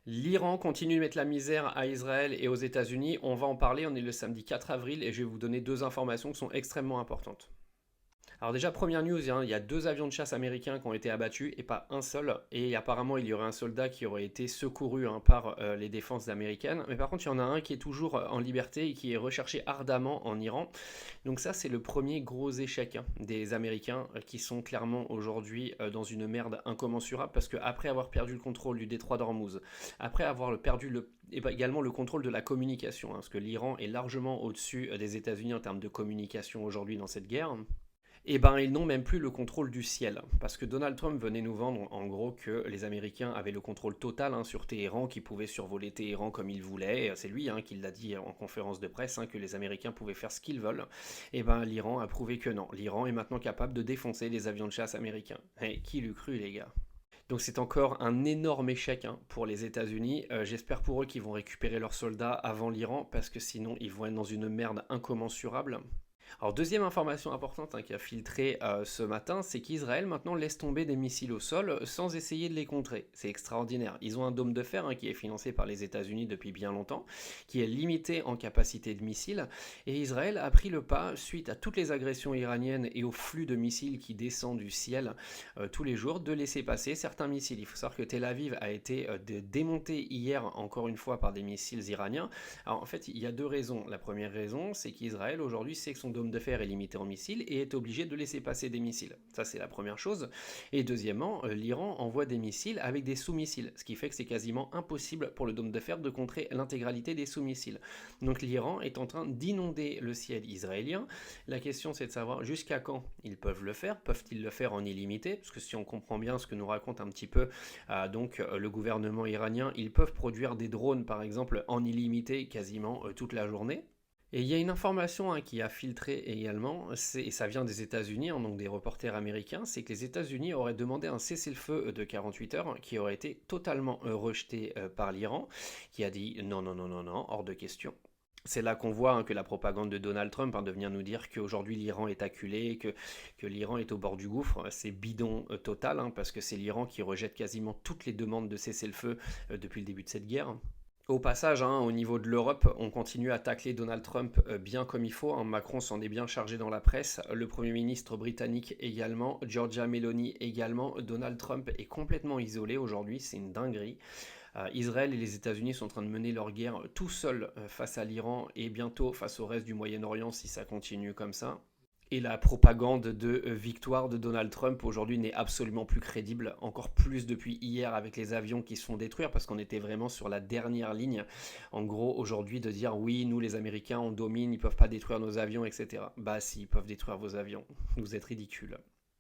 L'Iran continue de mettre la misère à Israël et aux États-Unis. On va en parler, on est le samedi 4 avril et je vais vous donner deux informations qui sont extrêmement importantes. Alors déjà, première news, hein, il y a deux avions de chasse américains qui ont été abattus et pas un seul. Et apparemment, il y aurait un soldat qui aurait été secouru hein, par les défenses américaines. Mais par contre, il y en a un qui est toujours en liberté et qui est recherché ardemment en Iran. Donc ça, c'est le premier gros échec hein, des Américains qui sont clairement aujourd'hui dans une merde incommensurable parce qu'après avoir perdu le contrôle du détroit d'Ormuz, après avoir perdu et également le contrôle de la communication, hein, parce que l'Iran est largement au-dessus des États-Unis en termes de communication aujourd'hui dans cette guerre, eh ben, ils n'ont même plus le contrôle du ciel. Parce que Donald Trump venait nous vendre en gros que les Américains avaient le contrôle total hein, sur Téhéran, qu'ils pouvaient survoler Téhéran comme ils voulaient. C'est lui hein, qui l'a dit en conférence de presse, hein, que les Américains pouvaient faire ce qu'ils veulent. Et ben l'Iran a prouvé que non. L'Iran est maintenant capable de défoncer les avions de chasse américains. Et qui l'eût cru les gars? Donc c'est encore un énorme échec hein, pour les États-Unis. J'espère pour eux qu'ils vont récupérer leurs soldats avant l'Iran, parce que sinon ils vont être dans une merde incommensurable. Alors deuxième information importante hein, qui a filtré ce matin, c'est qu'Israël maintenant laisse tomber des missiles au sol sans essayer de les contrer. C'est extraordinaire. Ils ont un dôme de fer hein, qui est financé par les États-Unis depuis bien longtemps, qui est limité en capacité de missiles, et Israël a pris le pas suite à toutes les agressions iraniennes et au flux de missiles qui descend du ciel tous les jours, de laisser passer certains missiles. Il faut savoir que Tel Aviv a été démonté hier encore une fois par des missiles iraniens. Alors en fait, il y a deux raisons. La première raison, c'est qu'Israël aujourd'hui sait que son dôme de fer est limité en missiles et est obligé de laisser passer des missiles. Ça, c'est la première chose. Et deuxièmement, l'Iran envoie des missiles avec des sous-missiles, ce qui fait que c'est quasiment impossible pour le dôme de fer de contrer l'intégralité des sous-missiles. Donc l'Iran est en train d'inonder le ciel israélien. La question, c'est de savoir jusqu'à quand ils peuvent le faire. Peuvent-ils le faire en illimité? Parce que si on comprend bien ce que nous raconte un petit peu le gouvernement iranien, ils peuvent produire des drones, par exemple, en illimité quasiment toute la journée. Et il y a une information hein, qui a filtré également, et ça vient des États-Unis, hein, donc des reporters américains, c'est que les États-Unis auraient demandé un cessez-le-feu de 48 heures hein, qui aurait été totalement rejeté par l'Iran, qui a dit non, non, non, non, non, hors de question. C'est là qu'on voit hein, que la propagande de Donald Trump hein, de venir nous dire qu'aujourd'hui l'Iran est acculé, que l'Iran est au bord du gouffre, c'est bidon total, hein, parce que c'est l'Iran qui rejette quasiment toutes les demandes de cessez-le-feu depuis le début de cette guerre. Au passage, hein, au niveau de l'Europe, on continue à tacler Donald Trump bien comme il faut. Hein. Macron s'en est bien chargé dans la presse. Le Premier ministre britannique également. Giorgia Meloni également. Donald Trump est complètement isolé aujourd'hui. C'est une dinguerie. Israël et les États-Unis sont en train de mener leur guerre tout seuls face à l'Iran et bientôt face au reste du Moyen-Orient si ça continue comme ça. Et la propagande de victoire de Donald Trump aujourd'hui n'est absolument plus crédible, encore plus depuis hier avec les avions qui se font détruire, parce qu'on était vraiment sur la dernière ligne. En gros, aujourd'hui, de dire oui, nous les Américains, on domine, ils peuvent pas détruire nos avions, etc. Bah si, ils peuvent détruire vos avions. Vous êtes ridicules.